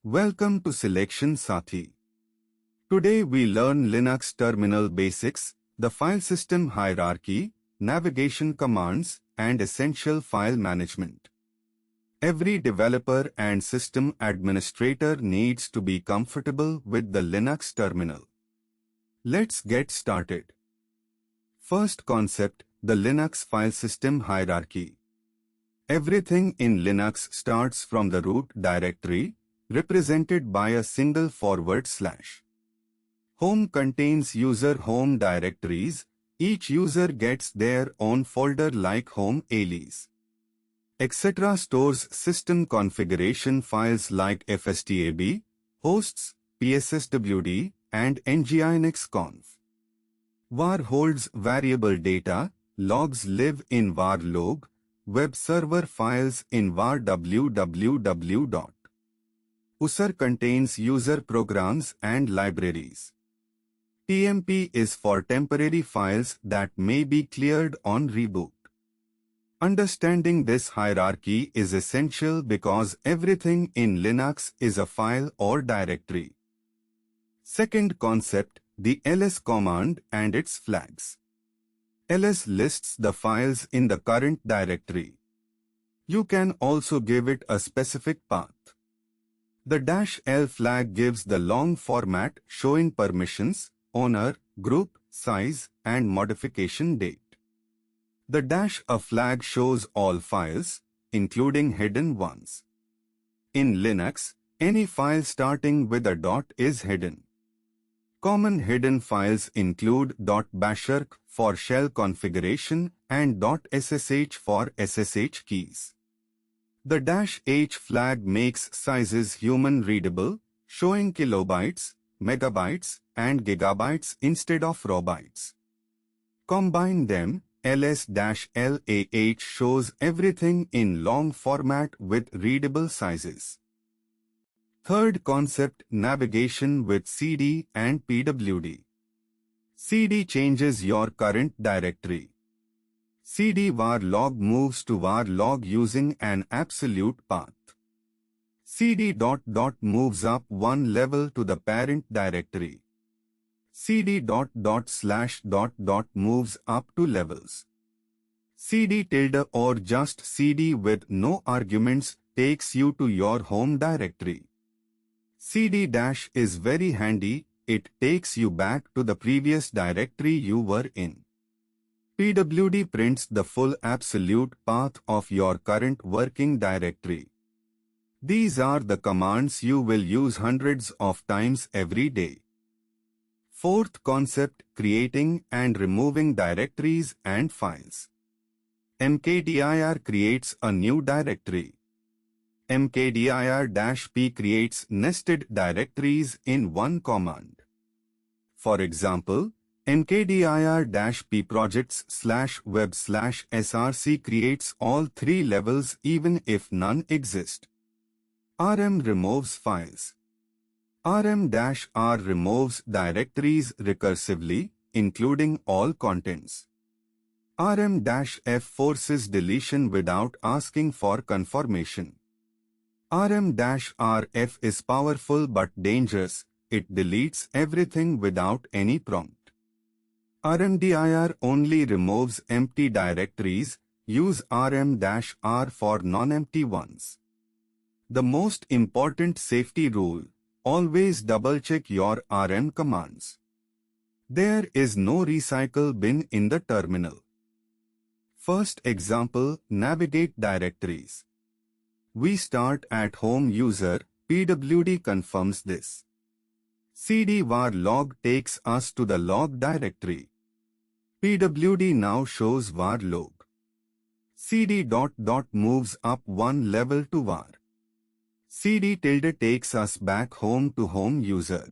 Welcome to Selection Sathi. Today we learn Linux terminal basics, the file system hierarchy, navigation commands, and essential file management. Every developer and system administrator needs to be comfortable with the Linux terminal. Let's get started. First concept, the Linux file system hierarchy. Everything in Linux starts from the root directory, represented by a single /. Home contains user home directories. Each user gets their own folder like home alias. Etc. stores system configuration files like fstab, hosts, psswd, and nginxconf. var holds variable data, logs live in var log, web server files in var www. User contains user programs and libraries. TMP is for temporary files that may be cleared on reboot. Understanding this hierarchy is essential because everything in Linux is a file or directory. Second concept, the ls command and its flags. ls lists the files in the current directory. You can also give it a specific path. The -l flag gives the long format showing permissions, owner, group, size, and modification date. The -a flag shows all files, including hidden ones. In Linux, any file starting with a dot is hidden. Common hidden files include .bashrc for shell configuration and .ssh for SSH keys. The -h flag makes sizes human-readable, showing kilobytes, megabytes, and gigabytes instead of raw bytes. Combine them, ls-lah shows everything in long format with readable sizes. Third concept, navigation with cd and pwd. cd changes your current directory. cd var log moves to var log using an absolute path. cd ... moves up one level to the parent directory. cd ... moves up two levels. cd tilde or just cd with no arguments takes you to your home directory. cd- is very handy, it takes you back to the previous directory you were in. pwd prints the full absolute path of your current working directory. These are the commands you will use hundreds of times every day. Fourth concept, creating and removing directories and files. mkdir creates a new directory. mkdir-p creates nested directories in one command. For example, mkdir-p projects/web/src creates all three levels even if none exist. rm removes files. rm-r removes directories recursively, including all contents. rm-f forces deletion without asking for confirmation. rm-rf is powerful but dangerous, it deletes everything without any prompt. rmdir only removes empty directories, use rm-r for non-empty ones. The most important safety rule, always double-check your rm commands. There is no recycle bin in the terminal. First example, navigate directories. We start at home user, pwd confirms this. cd var log takes us to the log directory. pwd now shows var log. cd ... moves up one level to var. cd tilde takes us back home to home user.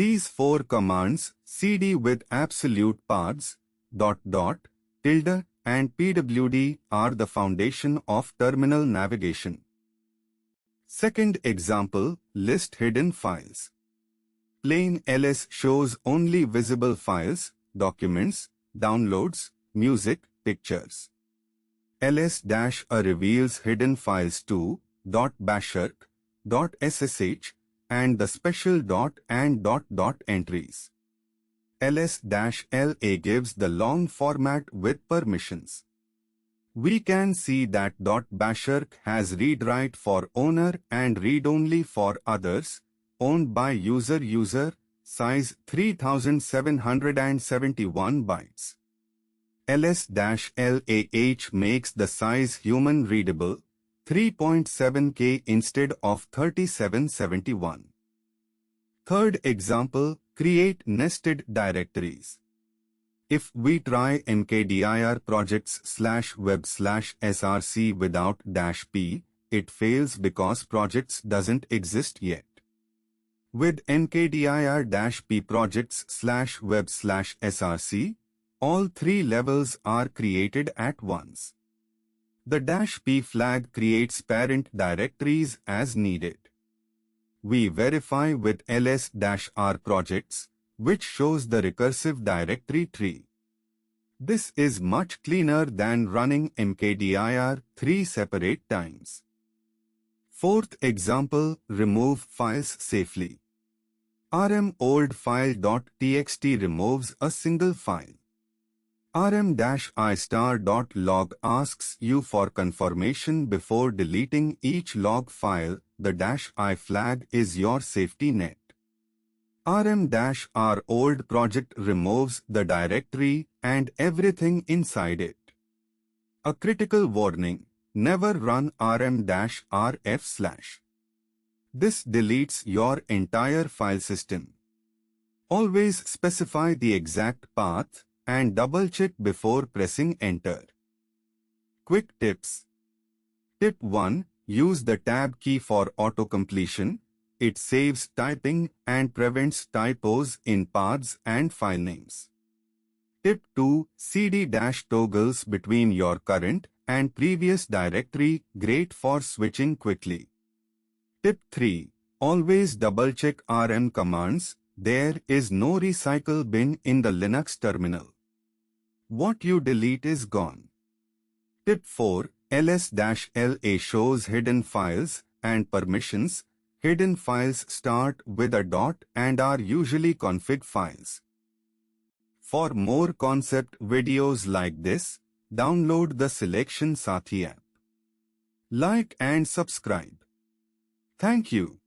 These four commands, cd with absolute paths, ... tilde, and pwd are the foundation of terminal navigation. Second example, list hidden files. Plain ls shows only visible files, documents, downloads, music, pictures. ls-a reveals hidden files too, .bashrc, .ssh, and the special and entries. ls-la gives the long format with permissions. We can see that .basher has read-write for owner and read-only for others, owned by user, size 3771 bytes. ls-lah makes the size human-readable, 3.7K instead of 3771. Third example, create nested directories. If we try mkdir projects/web/src without -p, it fails because projects doesn't exist yet. With mkdir-p projects/web/src, all three levels are created at once. The -p flag creates parent directories as needed. We verify with ls-r projects, which shows the recursive directory tree. This is much cleaner than running mkdir 3 separate times. Fourth example, remove files safely. rm-old-file.txt removes a single file. rm-i*.log asks you for confirmation before deleting each log file. The -i flag is your safety net. rm-r old project removes the directory and everything inside it. A critical warning: never run rm-rf/. This deletes your entire file system. Always specify the exact path and double-check before pressing enter. Quick tips. Tip 1. Use the tab key for auto-completion. It saves typing and prevents typos in paths and file names. Tip 2. cd-toggles between your current and previous directory, great for switching quickly. Tip 3. Always double-check rm commands. There is no recycle bin in the Linux terminal. What you delete is gone. Tip 4. ls-la shows hidden files and permissions. Hidden files start with a dot and are usually config files. For more concept videos like this, download the Selection Sathi app. Like and subscribe. Thank you.